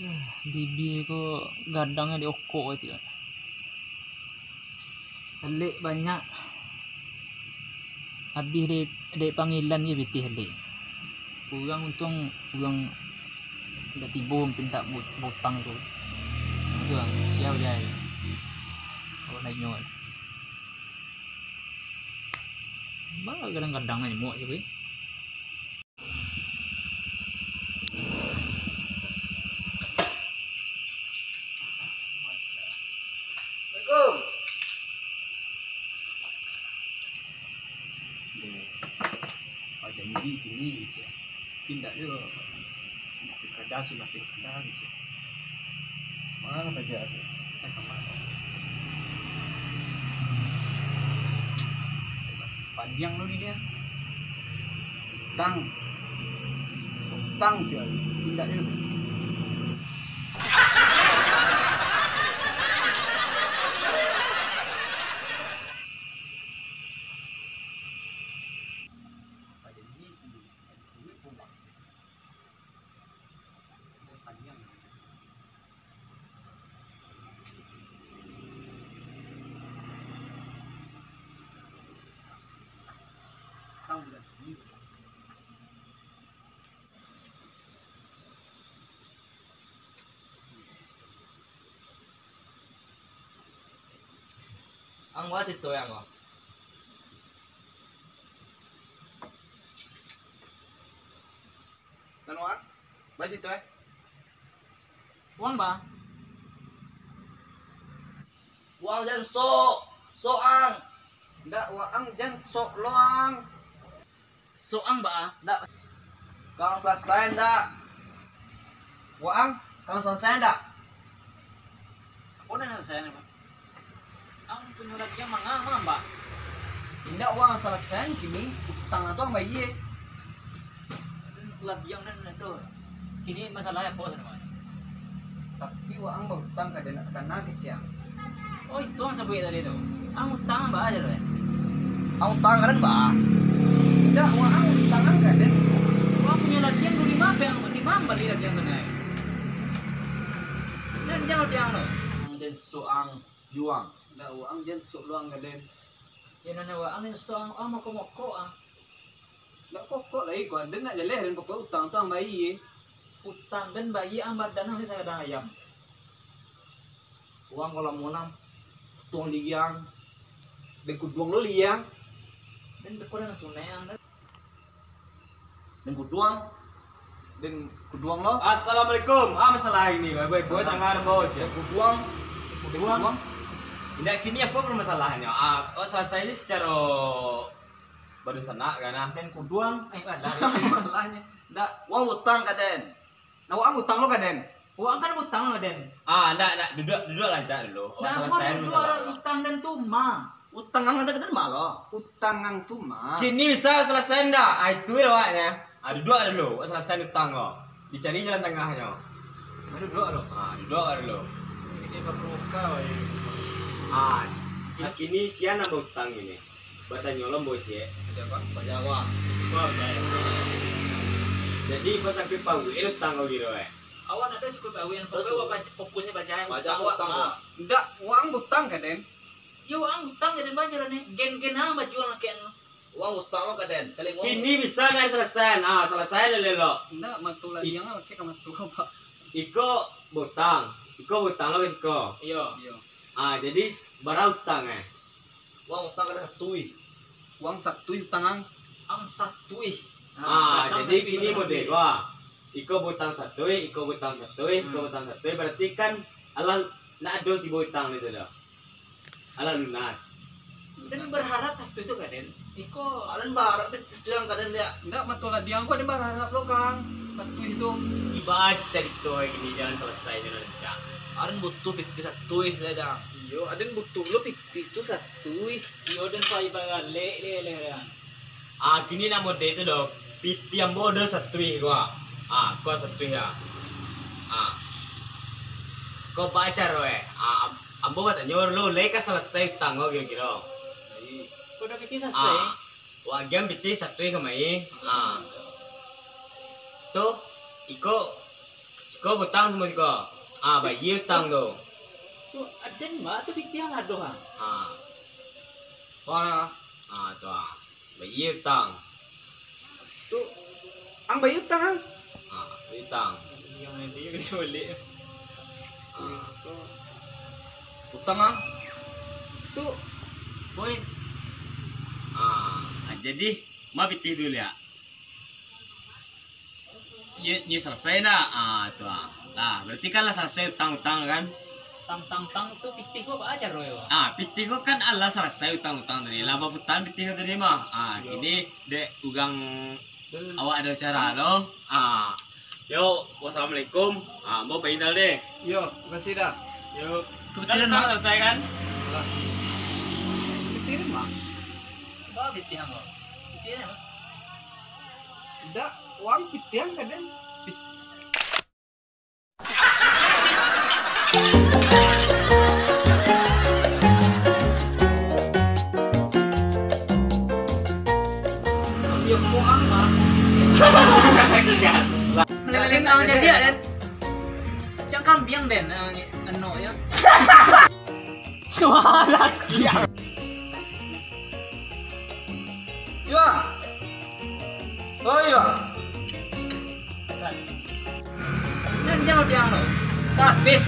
Bibi ko gadangnya di oko itu. Halik banyak. Habis di panggilan dia biti halik. Kurang untung kurang udah tiba minta butang tu. Itu lah, siapa dia? Kalau naik nyol. Bah kadang-kadang aja muak je weh. Janji gini sih, tindak dia kadang sudah kadang sih. Mana saja tu, kemana? Panjang loh dia, tang dia, tindak dia. Ang what itu yang kok? Tanuan, baca itu Uang ba? Uang jangan soang, ndak uang jangan sok loang, Soang ba? ndak. Kang selesai ndak? Uang, kang selesai ndak? Apa dah saya ni ba? Ang penyuratnya mana ba? Ndak uang selesai kini utang atau ang bayi. Labiang dan itu. Kini masalahnya apa sama? Tapi uang berutang karena kecil. Oh itu ang sabi tadi tu. Ang utang ba aja loh. Ang utang kan ba? Ndak uang utang kan? Uang punya labiang dulu lima balik labiang sana. Dan jangan dia lo. Dan soang juang. Ndak uang jangan sok luang kan? Yan na ang soang moko ah. Ndak pokok lagi kau ada nak jeleh dan pokok utang tu ang bayi. Utang dan bayi ang badan ni saya dah ayam. Uang kalau mau nam, tuang liang, kuduang lo liang, Dan berkurang sunai ang kuduang lo, Assalamualaikum. Masalah ini, baik gue tangan bos ya. kuduang. Tidak kini apa permasalahannya? Selesai ini secara baru sana karena dan kuduang ada. Masalahnya, ndak uang utang kaden, nah uang utang lo kaden, Uang kan utang lah Den. Enggak, duduk lancar dulu. Nah, Selesai dua masalah. utang dan tuma. utang ang ada kaden malo, utang ang tuma. Kini bisa selesai enggak? Itu ya waknya. Duduk dulu, selesai utang lo. Dicari jalan tengahnya. Duduk lo, Duduk dulu. Ini berbuka woi. Kini kian nambah utang ini. Baca nyolong bos ya. baca apa? Jadi pas sampai pau ini utang lo gitu Awan ada suku tahu yang pokoknya fokusnya baca Baca utang, ndak uang utang kaden, Yo ang utang jadi banyak nih. Gen-gen ang baju ang kian. uang utang lo kaden, kali uang. Kini bisa nggak selesai? Selesai lo. Ndak matulah yang apa kayak matu apa? Iko butang lo iko. Iya. Iya. Jadi barang utang Uang utang kada satui. Uang satui utangan. Ang satui. Jadi ini model Iko butang satu, berarti kan ala nak ada di butang itu dah. Ala lunas. Dan berharap satu itu kan Den. Iko Alan barang yang kadang dia. Ndak matulah dia gua ada berharap lo Kang. Satui itu. Ibarat itu ini jangan selesai jangan lancar. Aran butuh pikir satu dah. Iyo, ada yang butuh lo itu satui. Yo dan pai le kan. Kini nak model itu dong. Piti yang bodoh satu gua. Kau satu ya. Kau baca roe. Ambo kata nyor lo leka selesai tanggo kira-kira. Kau dah pikir selesai. Wagian biti satu kemai. Tuh, iko Kau betang semua juga. Bayi tang tu. Tu ada mah tu pitih yang ada ah. Wah, Tu bayi tang. tu ang bayi utang. Bayi tang. Yang nanti yang boleh. Utang ang. Tu Boy, Jadi ma pitih dulu ya. Ye selesai dah. Tu Lah, berarti kan lah selesai utang-utang kan? tang tu pitih gua apa aja roy. Pitih ko kan Allah selesai utang-utang tadi. Lama utang pitih ko tadi mah. Ini dek ugang awak ada cara lo. Yo, wassalamualaikum. Mau pindah deh. yo, makasih dah. Yo, Kebetulan utang selesai kan? Pitih mah. Bawa pitih yang lo. Pitih apa? Dak, uang pitih kan den. Yo uang mah. Leleng kau jadi dan jangan kambing den eno ya. Suara kia. Yo. Oh yo. Dan jangan dia lo. Habis.